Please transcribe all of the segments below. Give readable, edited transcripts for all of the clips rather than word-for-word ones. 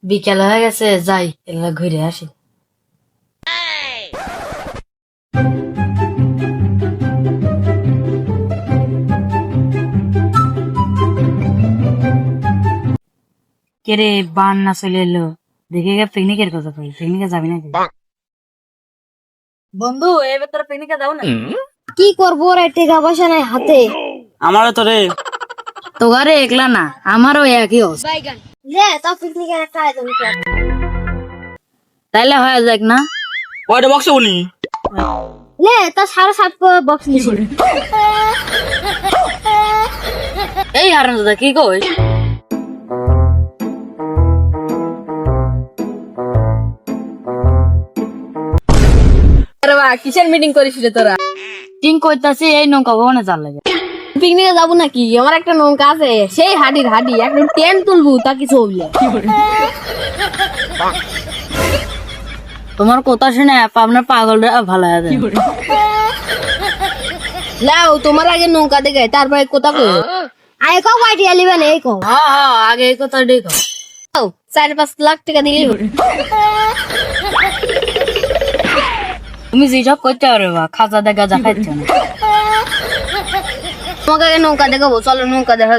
বিকেল হয়ে গেছে, যাই এলা ঘুরে আসি। কেরে বান না চলে এলো, দেখে গে পিকনিকের কথা কই, পিকনিকে যাবি নাকি? বন্ধু এবার তোরা পিকনিকে যাও না? কি করবো রে, টাকা পয়সা নাই হাতে। আমারও তো রে। তো ঘরে একলা না, আমারও একই অবস্থা। লে তা পিকনিকের একটা আয়োজন কর। তাইলে হয়ে যাক না? কয়টা বক্স বলি? লে তা 7.5 বক্স নিছি। এই হারান দাদা কি কই? কিসের মিটিং করিস রে তোরা? টিং কইতাছি এই নৌকা ভবনে চাল লাগে। পিকনিকে যাবো নাকি? আমার একটা নৌকা আছে, সেই হাডি একটা টেন তুলবো তা কিছু হইলে। তোমার কথা শুনে আপনার পাগলরা ভালো আছে। লাও তোমার আগে নৌকা দেখে তারপরে কোথা কই? আয় কও কয়টি আলিবেন এই কও। হ্যাঁ হ্যাঁ, আগে এই কথা দেখো। 4-5 লাখ টাকা দিলে তুমি যেসব করতে পারবে বা খাজা দেখা যা খাইছো না। তোমাকে আগে নৌকা দেখাবো, চলো নৌকা দেখা।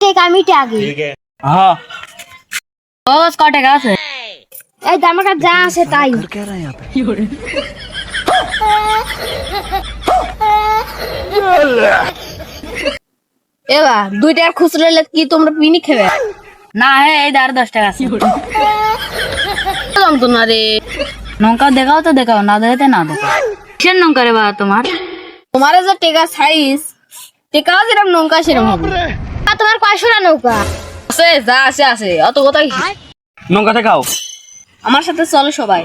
ঠিক আমি আগে। হ্যাঁ বস ক টাকা আছে? এই আমার কাছে যা আছে তাই। এবার 2 টাকার খুচরো হলে কি তোমরা পিকনিক খাবে? না হে এই 10 টাকা আছে। জানতো না রে। নৌকা দেখাও তো দেখাও, না দেখাতে না দেখাও। কিসের নৌকা রে বা তোমার? তোমার যে টাকা সাইজ, টাকাও যেরকম নৌকা সেরকম হবে। আর তোমার কয়শোরা নৌকা? আছে যা আছে অত কথা কি? নৌকা দেখাও। আমার সাথে চলো সবাই।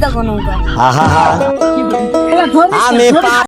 দেখো নৌকা। আমি